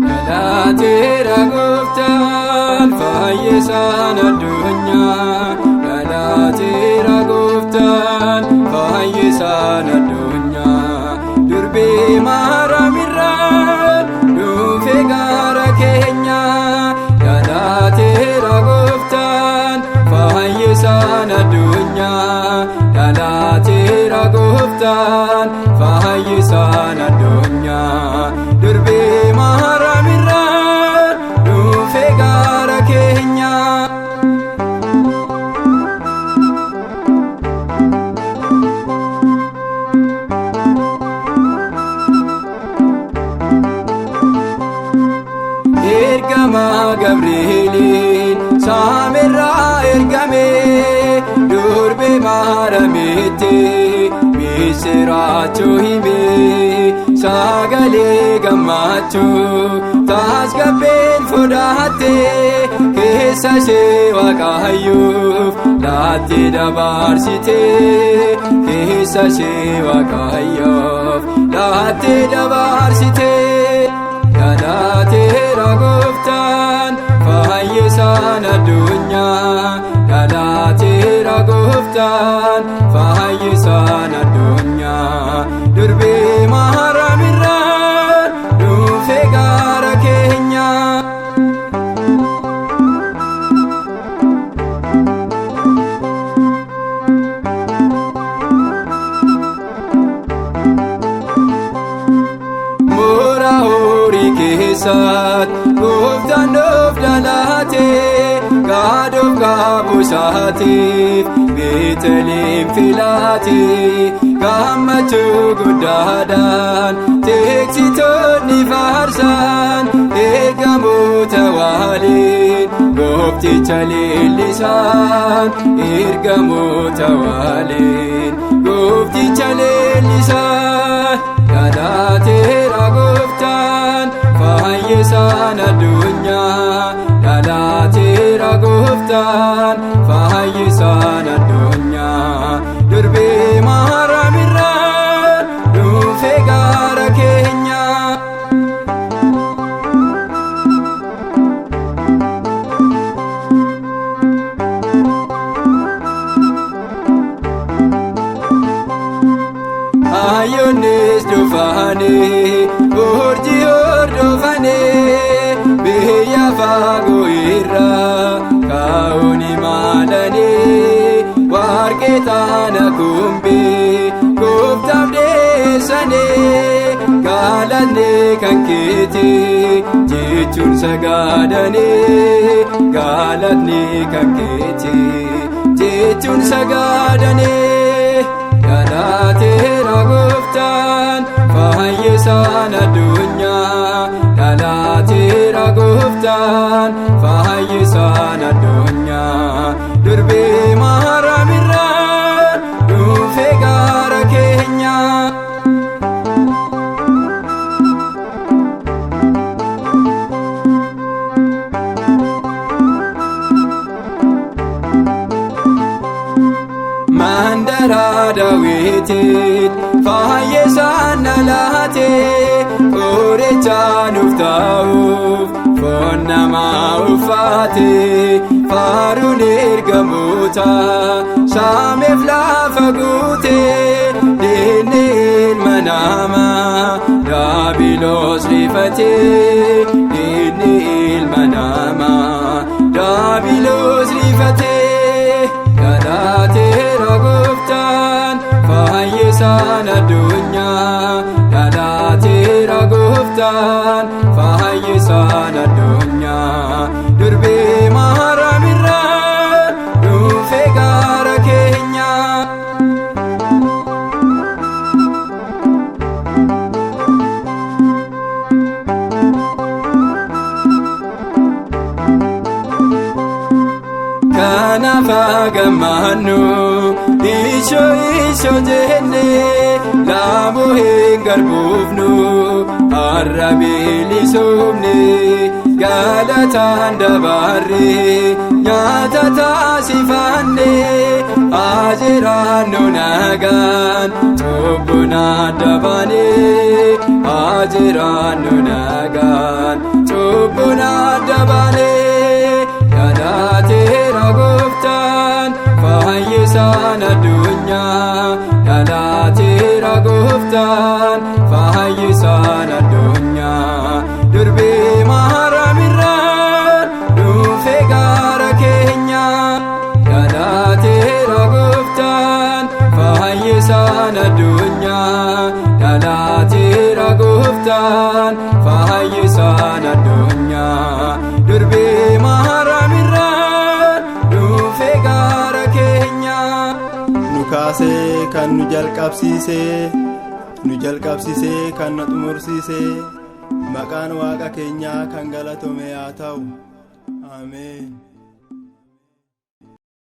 Galateera gooftaan fayyisaan addunyaa. Galateera gooftaan fayyisaan addunyaa. Durbee maaramirraan dhufe gara keenya. Galateera gooftaan fayyisaan addunyaa. Galateera gooftaan fayyisaan addunyaa. Durbee maaramirraan dhufe gara keenya. Ergamaa Gabrieliin saamerraa ergame. Durbee maarametti misiraachuu hime. Sagalee gammachuu tasgabbeen fudhatte. Keessa ishee Waaqayyoof laattee dabarsite. Keessa ishee Waaqayyoof laattee dabarsite. Galateera gooftaan fayyisaan addunyaa. Galateera gooftaan fayyisaan addunyaa. Durbee maaramirraan dhufe gara keenya. Moora horii keessatti gooftaan of dhalate. Gaadoof gaabuusaatiif Beetlehem filate. Gammachuu guddaadhaan teeksitoonni faarsan. Ergamoota waliin goofticha leellisan. Ergamoota waliin goofticha leellisan. Galateera gooftaan fayyisaan addunyaa. Galateera gooftaan fayyisaan addunyaa. Durbee maaramirraan dhufe gara keenya. Hayyoonnis dhufanii urjii hordofanii. Biyya fagoo irraa kaa'uun imalanii. Warqee taana kumbii gooftaaf dhiyeessanii. Galanni kan keeti jechuun sagaadanii. Galanni kan keeti jechuun sagaadanii. Galateera gooftaan fayyisaan addunyaa. Galateera gooftaan fayyisaan addunyaa. Durbee maaramirraan dhufe gara keenya. Mandara Daawitiif fayyisaan dhalate. Qoricha nuuf ta'uuf foon namaa uffate. Faaruun ergamoota saameef lafa guute. Diinni ilma namaa daabiloos rifate. Diinni ilma namaa daabiloos rifate. Galateera gooftaan fayyisaan addunyaa. Galateera gooftaan fayyisaan addunyaa. Durbee maaramirraan dhufe gara keenya. kanaaf gammannu ishoo jenne laamoo hin garbuufnu har'a bilisomne galataan dabarre nyaata taasifanne ajiraannu nagaan cubbuun adda baane ajiraannu nagaan cubbuun adda baane dhalateera gooftaan fayyisaan addunyaa dhalateera gooftaan fayyisaan addunyaa durbee maaramirraan dhufe gara keenya dhalateera gooftaan fayyisaan addunyaa dhalateera gooftaan fayyisaan addunyaa durbee maaramirraan dhufe gara keenya. Nu kaasee kan nu jalqabsiisee kan nu xumursiisee maqaan waaqa keenyaa kan galatame haa ta'u. Ameen.